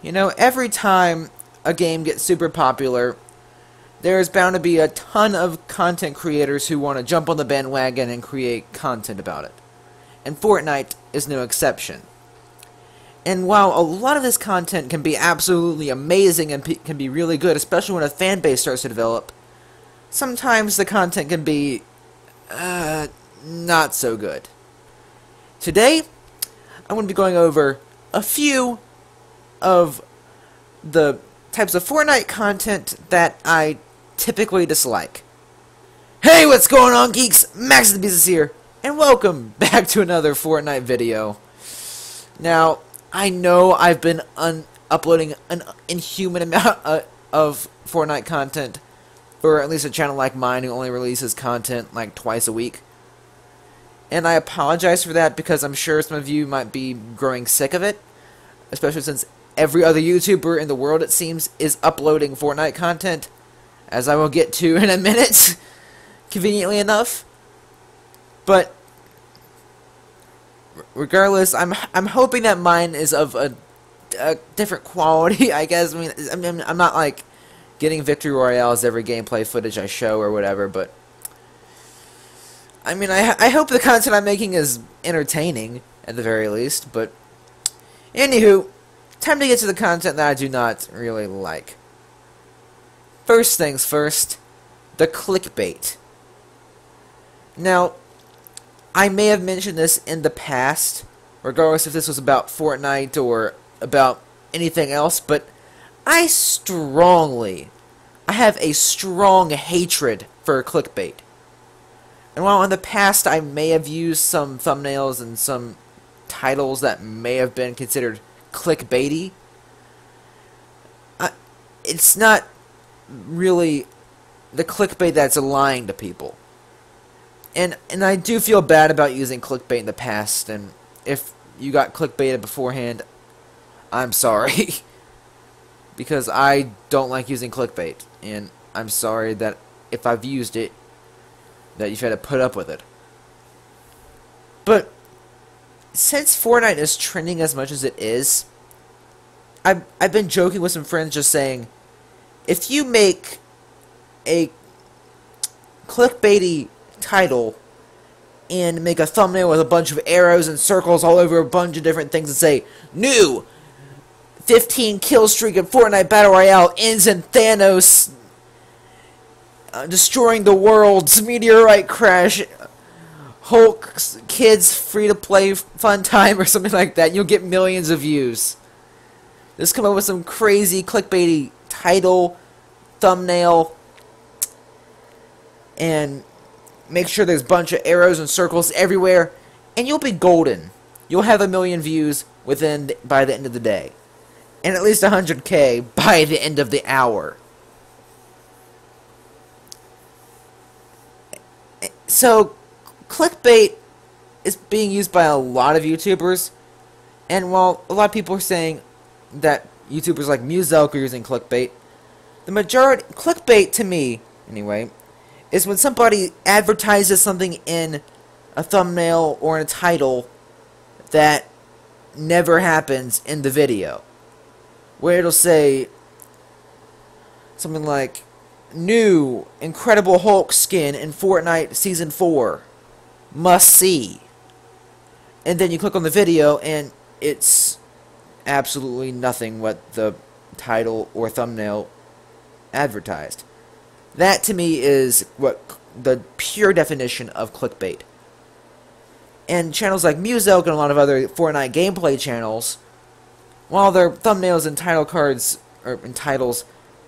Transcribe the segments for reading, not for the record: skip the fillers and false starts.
You know, every time a game gets super popular, there's bound to be a ton of content creators who want to jump on the bandwagon and create content about it. And Fortnite is no exception. And while a lot of this content can be absolutely amazing and can be really good, especially when a fan base starts to develop, sometimes the content can be, not so good. Today, I'm going to be going over a few of the types of Fortnite content that I typically dislike. Hey, what's going on, geeks? Maxusthebeast is here, and welcome back to another Fortnite video. Now, I know I've been uploading an inhuman amount of Fortnite content for at least a channel like mine who only releases content like twice a week. And I apologize for that because I'm sure some of you might be growing sick of it, especially since every other YouTuber in the world, it seems, is uploading Fortnite content, as I will get to in a minute, conveniently enough. But regardless, I'm hoping that mine is of a different quality, I guess. I mean, I'm not like getting victory royales every gameplay footage I show or whatever, but I mean, I hope the content I'm making is entertaining at the very least. But anywho, time to get to the content that I do not really like. First things first, the clickbait. Now, I may have mentioned this in the past, regardless if this was about Fortnite or about anything else, but I have a strong hatred for clickbait. And while in the past I may have used some thumbnails and some titles that may have been considered clickbaity, it's not really the clickbait that's lying to people. And I do feel bad about using clickbait in the past, and if you got clickbaited beforehand, I'm sorry. Because I don't like using clickbait, and I'm sorry that if I've used it, that you've had to put up with it. But since Fortnite is trending as much as it is, I've been joking with some friends just saying, if you make a clickbaity title and make a thumbnail with a bunch of arrows and circles all over a bunch of different things and say, new 15 kill streak in Fortnite Battle Royale ends in Thanos destroying the world's meteorite crash, Hulk's kids free-to-play fun time or something like that, you'll get millions of views. Just come up with some crazy clickbaity title, thumbnail, and make sure there's a bunch of arrows and circles everywhere, and you'll be golden. You'll have 1 million views by the end of the day, and at least 100K by the end of the hour. So, clickbait is being used by a lot of YouTubers, and while a lot of people are saying that YouTubers like Muzelk are using clickbait, the majority, clickbait to me, anyway, is when somebody advertises something in a thumbnail or in a title that never happens in the video. Where it'll say something like, new Incredible Hulk skin in Fortnite Season 4. Must see. And then you click on the video and it's absolutely nothing what the title or thumbnail advertised. That to me is what the pure definition of clickbait. And channels like Muzelk and a lot of other Fortnite gameplay channels, while their thumbnails and title cards or and titles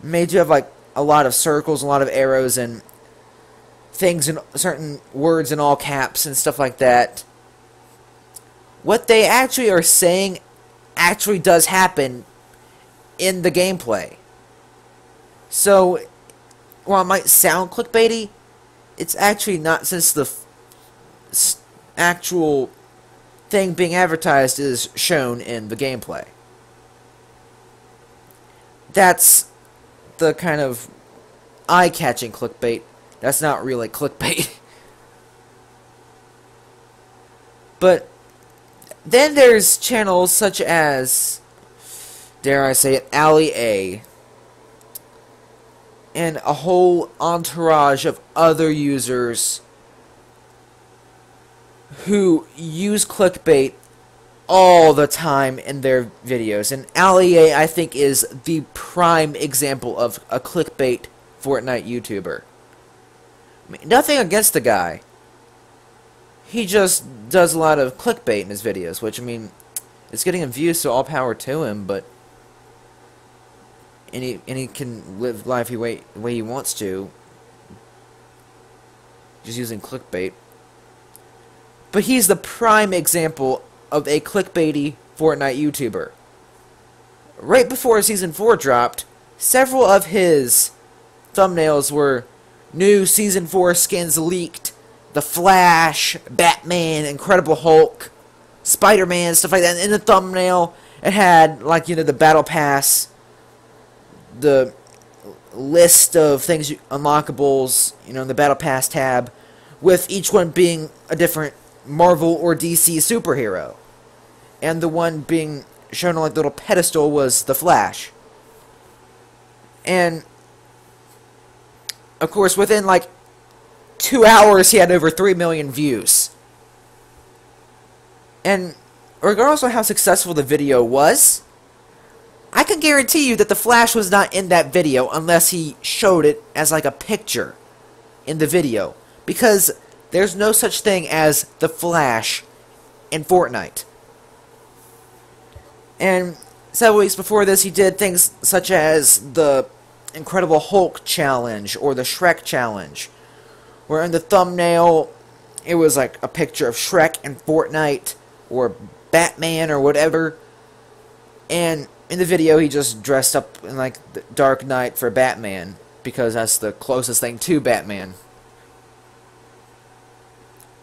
may do have like a lot of circles, a lot of arrows, and things in certain words in all caps and stuff like that, what they actually are saying actually does happen in the gameplay. So, while it might sound clickbaity, it's actually not, since the actual thing being advertised is shown in the gameplay. That's the kind of eye-catching clickbait. That's not really clickbait. But then there's channels such as dare I say it, Alley A, and a whole entourage of other users who use clickbait all the time in their videos. And Alley A, I think, is the prime example of a clickbait Fortnite YouTuber. I mean, nothing against the guy. He just does a lot of clickbait in his videos, which, I mean, it's getting him views, so all power to him, but and he can live life the way he wants to, just using clickbait. But he's the prime example of a clickbaity Fortnite YouTuber. Right before Season 4 dropped, several of his thumbnails were new Season 4 skins leaked, The Flash, Batman, Incredible Hulk, Spider-Man, stuff like that. And in the thumbnail, it had, like, you know, the Battle Pass, the list of things, unlockables, you know, in the Battle Pass tab, with each one being a different Marvel or DC superhero. And the one being shown on, like, the little pedestal was The Flash. And, of course, within, like, 2 hours, he had over 3 million views. And regardless of how successful the video was, I can guarantee you that the Flash was not in that video unless he showed it as like a picture in the video. Because there's no such thing as the Flash in Fortnite. And several weeks before this, he did things such as the Incredible Hulk challenge or the Shrek challenge, where in the thumbnail it was like a picture of Shrek in Fortnite or Batman or whatever, and in the video he just dressed up in like the Dark Knight for Batman because that's the closest thing to Batman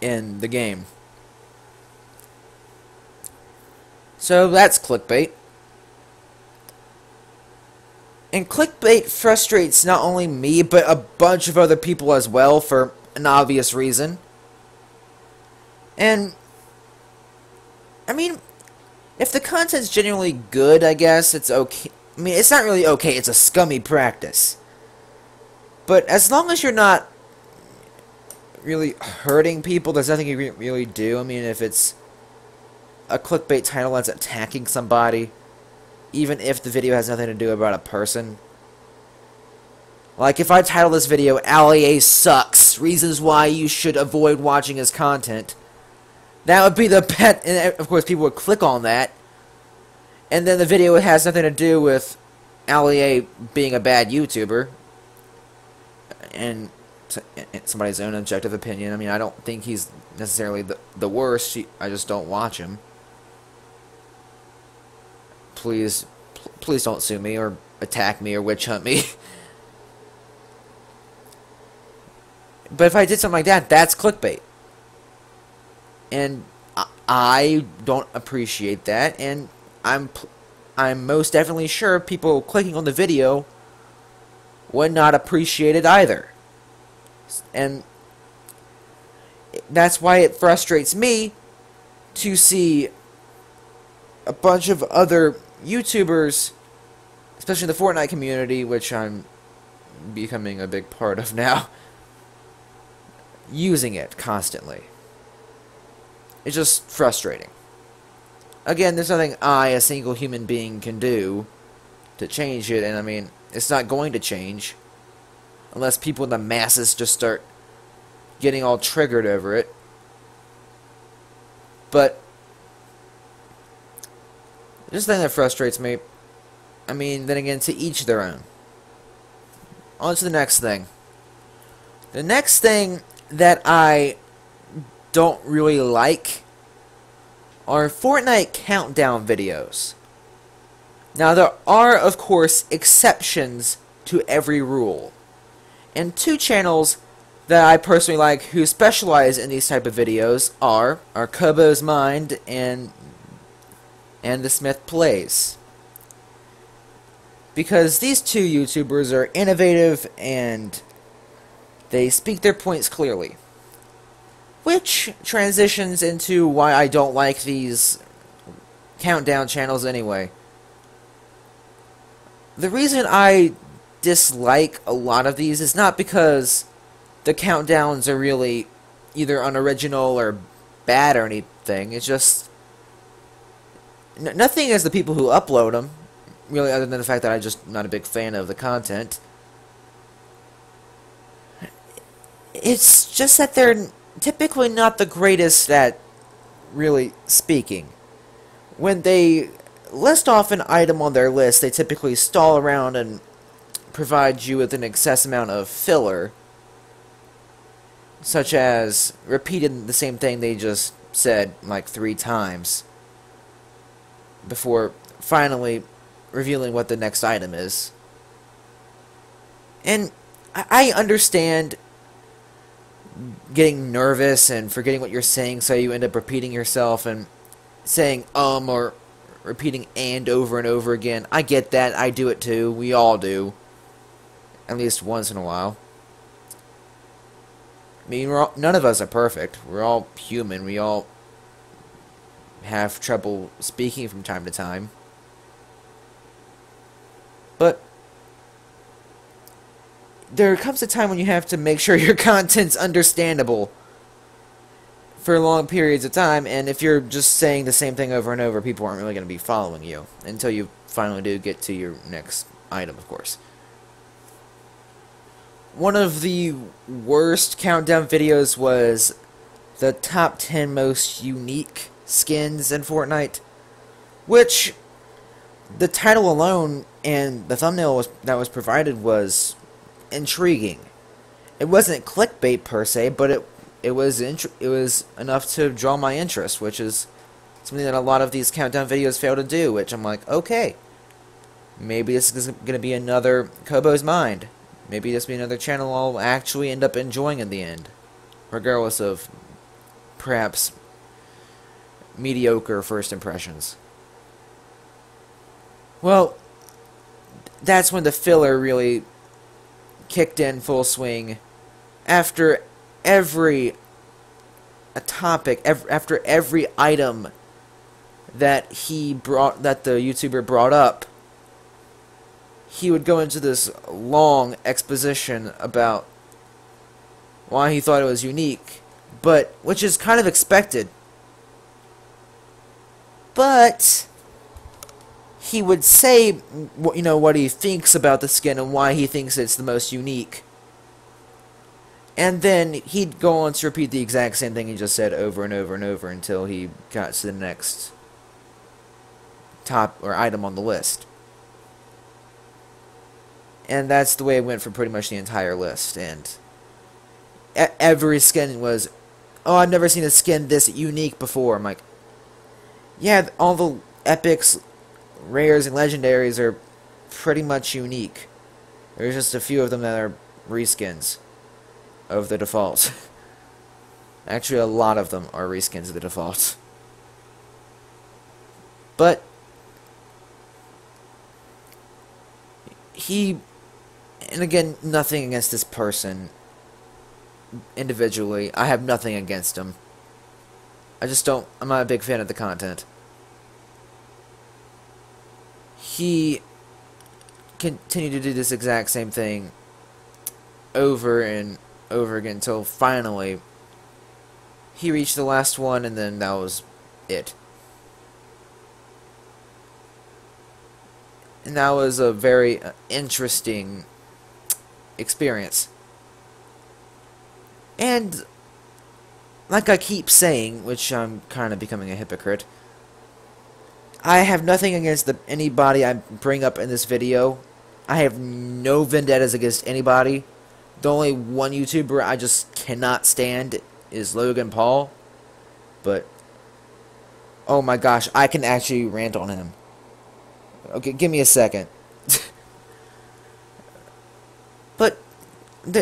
in the game. So that's clickbait. And clickbait frustrates not only me, but a bunch of other people as well for an obvious reason. And, I mean, if the content's genuinely good, I guess it's okay. I mean, it's not really okay, it's a scummy practice. But as long as you're not really hurting people, there's nothing you really do. I mean, if it's a clickbait title that's attacking somebody, even if the video has nothing to do about a person. Like, if I title this video, Alley A sucks, reasons why you should avoid watching his content, that would be the bet, and of course people would click on that, and then the video has nothing to do with Alley A being a bad YouTuber, and somebody's own objective opinion. I mean, I don't think he's necessarily the worst, I just don't watch him. Please don't sue me or attack me or witch hunt me. But if I did something like that, that's clickbait. And I don't appreciate that, and I'm most definitely sure people clicking on the video would not appreciate it either. And that's why it frustrates me to see a bunch of other YouTubers, especially the Fortnite community, which I'm becoming a big part of now, using it constantly. It's just frustrating. Again, there's nothing I, a single human being, can do to change it, and I mean, it's not going to change unless people in the masses just start getting all triggered over it. But just the thing that frustrates me, I mean, then again, to each their own. On to the next thing. The next thing that I don't really like are Fortnite countdown videos. Now, there are, of course, exceptions to every rule. And two channels that I personally like who specialize in these type of videos are Kobo's Mind and The Smith Plays. Because these two YouTubers are innovative and they speak their points clearly. Which transitions into why I don't like these countdown channels anyway. the reason I dislike a lot of these is not because the countdowns are really either unoriginal or bad or anything. It's just nothing as the people who upload them, really, other than the fact that I'm just not a big fan of the content. It's just that they're typically not the greatest at really speaking. When they list off an item on their list, they typically stall around and provide you with an excess amount of filler, such as repeating the same thing they just said like 3 times before finally revealing what the next item is. And I understand getting nervous and forgetting what you're saying, so you end up repeating yourself and saying or repeating and over and over again. I get that. I do it too. We all do. At least once in a while. I mean, none of us are perfect. We're all human. We all have trouble speaking from time to time. But there comes a time when you have to make sure your content's understandable for long periods of time, and if you're just saying the same thing over and over, people aren't really going to be following you until you finally do get to your next item, of course. One of the worst countdown videos was the top 10 most unique skins in Fortnite, which the title alone and the thumbnail that was provided was intriguing. It wasn't clickbait per se, but it was enough to draw my interest, which is something that a lot of these countdown videos fail to do, which I'm like, okay, maybe this is going to be another Kobo's Mind. Maybe this will be another channel I'll actually end up enjoying in the end, regardless of perhaps mediocre first impressions. Well, that's when the filler really kicked in full swing. After every topic, after every item that the YouTuber brought up, he would go into this long exposition about why he thought it was unique, but which is kind of expected. But he would say, you know, what he thinks about the skin and why he thinks it's the most unique. And then he'd go on to repeat the exact same thing he just said over and over and over until he got to the next top or item on the list. And that's the way it went for pretty much the entire list. And every skin was, oh, I've never seen a skin this unique before. I'm like, yeah, all the epics, rares, and legendaries are pretty much unique. There's just a few of them that are reskins of the default. Actually, a lot of them are reskins of the default. But and again, nothing against this person individually. I have nothing against him. I'm not a big fan of the content. He continued to do this exact same thing over and over again until finally he reached the last one, and then that was it. And that was a very interesting experience. And like I keep saying, which I'm kind of becoming a hypocrite, I have nothing against anybody I bring up in this video. I have no vendettas against anybody. The only one YouTuber I just cannot stand is Logan Paul. But, oh my gosh, I can actually rant on him. Okay, give me a second. But,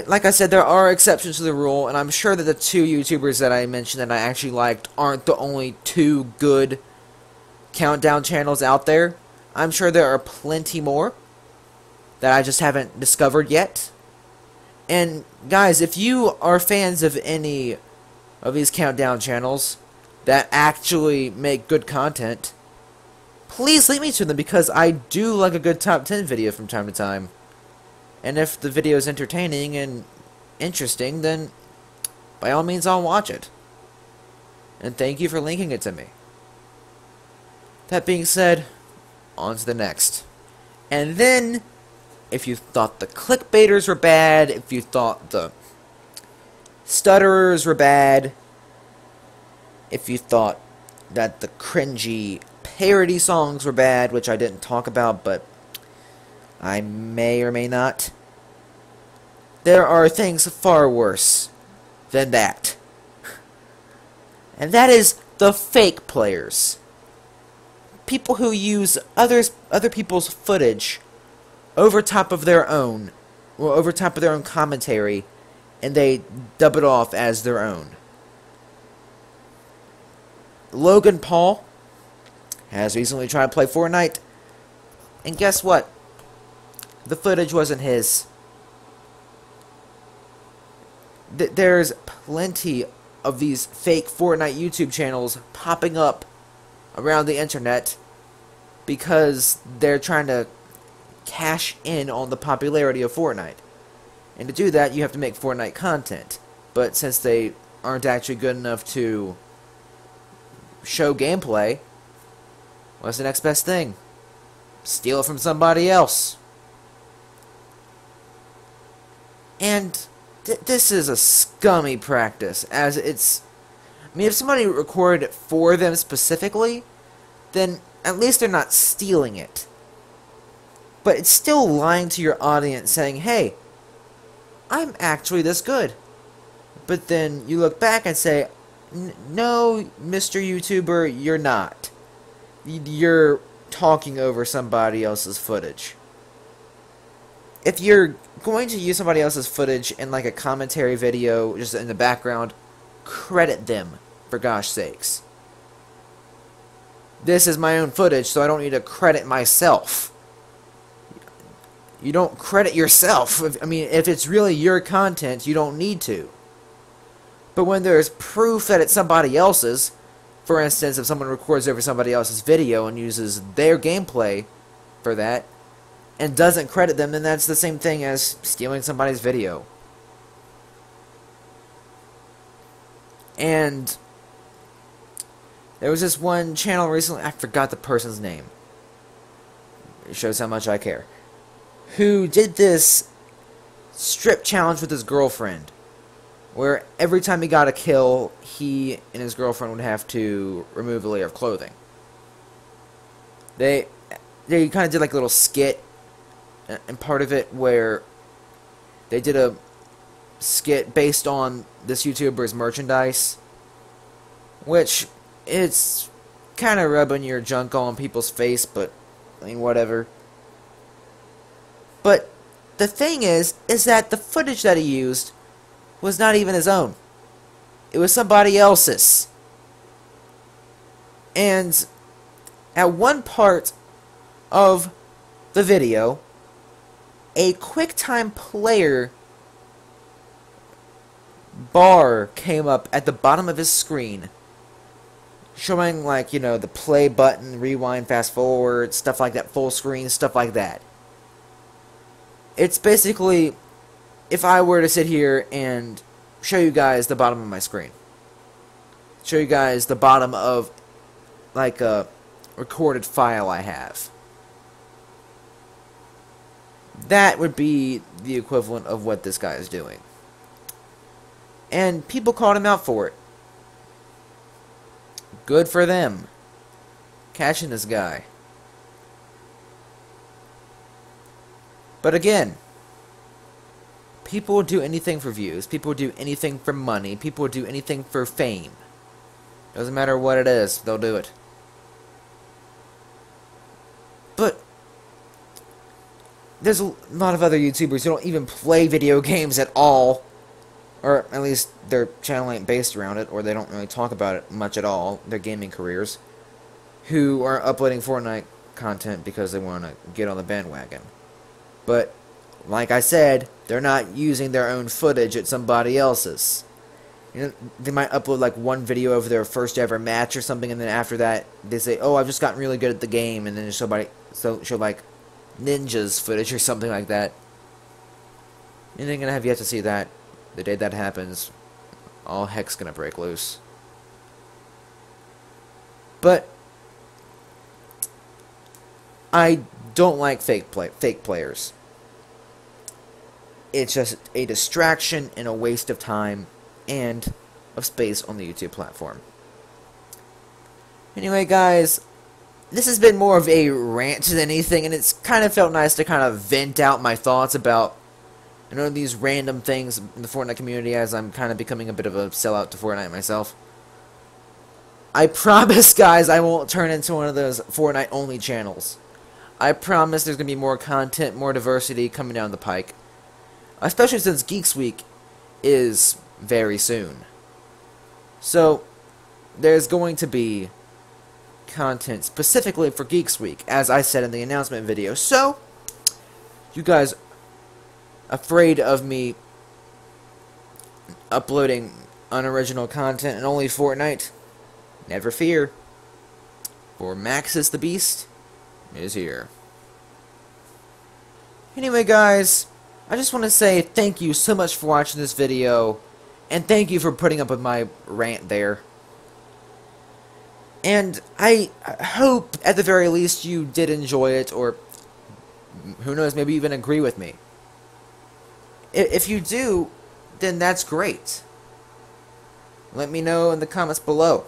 like I said, there are exceptions to the rule, and I'm sure that the 2 YouTubers that I mentioned that I actually liked aren't the only 2 good countdown channels out there. I'm sure there are plenty more that I just haven't discovered yet. And guys, if you are fans of any of these countdown channels that actually make good content, please lead me to them, because I do like a good top 10 video from time to time. And if the video is entertaining and interesting, then by all means I'll watch it. And thank you for linking it to me. That being said, on to the next. And then, if you thought the clickbaiters were bad, if you thought the stutterers were bad, if you thought that the cringy parody songs were bad, which I didn't talk about, but I may or may not, there are things far worse than that. And that is the fake players. People who use other people's footage over top of their own, or over top of their own commentary, and they dub it off as their own. Logan Paul has recently tried to play Fortnite, and guess what? The footage wasn't his. There's plenty of these fake Fortnite YouTube channels popping up around the internet because they're trying to cash in on the popularity of Fortnite. And to do that, you have to make Fortnite content. But since they aren't actually good enough to show gameplay, what's the next best thing? Steal it from somebody else. And this is a scummy practice, as it's... I mean, if somebody recorded it for them specifically, then at least they're not stealing it. But it's still lying to your audience saying, hey, I'm actually this good. But then you look back and say, no, Mr. YouTuber, you're not. You're talking over somebody else's footage. If you're going to use somebody else's footage in like a commentary video just in the background, credit them, for gosh sakes. This is my own footage, so I don't need to credit myself. You don't credit yourself. I mean, if it's really your content, you don't need to. But when there's proof that it's somebody else's, for instance, if someone records over somebody else's video and uses their gameplay for that, and doesn't credit them, then that's the same thing as stealing somebody's video. And there was this one channel recently, I forgot the person's name. It shows how much I care. Who did this strip challenge with his girlfriend, where every time he got a kill, he and his girlfriend would have to remove a layer of clothing. They kind of did like a little skit, and part of it where they did a skit based on this YouTuber's merchandise, which it's kind of rubbing your junk on people's face, but I mean, whatever. But the thing is that the footage that he used was not even his own. It was somebody else's. And at one part of the video, a QuickTime Player bar came up at the bottom of his screen, showing, like, you know, the play button, rewind, fast forward, stuff like that, full screen, stuff like that. It's basically, if I were to sit here and show you guys the bottom of my screen, show you guys the bottom of, like, a recorded file I have, that would be the equivalent of what this guy is doing. And people called him out for it. Good for them. Catching this guy. But again, people will do anything for views. People will do anything for money. People will do anything for fame. Doesn't matter what it is, they'll do it. But there's a lot of other YouTubers who don't even play video games at all. Or at least their channel ain't based around it, or they don't really talk about it much at all, their gaming careers, who are uploading Fortnite content because they want to get on the bandwagon. But, like I said, they're not using their own footage at somebody else's. You know, they might upload like one video of their first ever match or something, and then after that they say, "Oh, I've just gotten really good at the game," and then show like ninjas footage or something like that. You ain't gonna have yet to see that. The day that happens, all heck's gonna break loose. But I don't like fake players. It's just a distraction and a waste of time and of space on the YouTube platform. Anyway, guys, this has been more of a rant than anything, and it's kind of felt nice to kind of vent out my thoughts about, you know, these random things in the Fortnite community, as I'm kind of becoming a bit of a sellout to Fortnite myself. I promise, guys, I won't turn into one of those Fortnite-only channels. I promise there's going to be more content, more diversity coming down the pike. Especially since Geeks Week is very soon. So, there's going to be content specifically for Geeks Week, as I said in the announcement video. So, you guys afraid of me uploading unoriginal content and only Fortnite? Never fear. For Maxusthebeast is here. Anyway, guys, I just want to say thank you so much for watching this video, and thank you for putting up with my rant there. And I hope, at the very least, you did enjoy it, or who knows, maybe even agree with me. If you do, then that's great. Let me know in the comments below.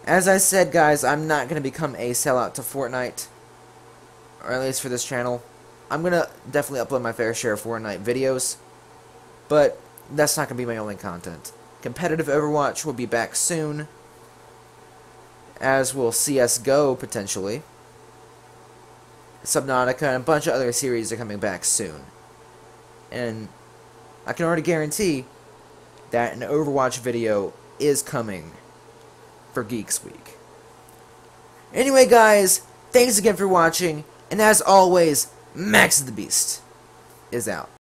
As I said, guys, I'm not going to become a sellout to Fortnite, or at least for this channel. I'm going to definitely upload my fair share of Fortnite videos, but that's not going to be my only content. Competitive Overwatch will be back soon, as will CSGO, potentially. Subnautica and a bunch of other series are coming back soon. And I can already guarantee that an Overwatch video is coming for Geeks Week. Anyway, guys, thanks again for watching, and as always, Maxusthebeast is out.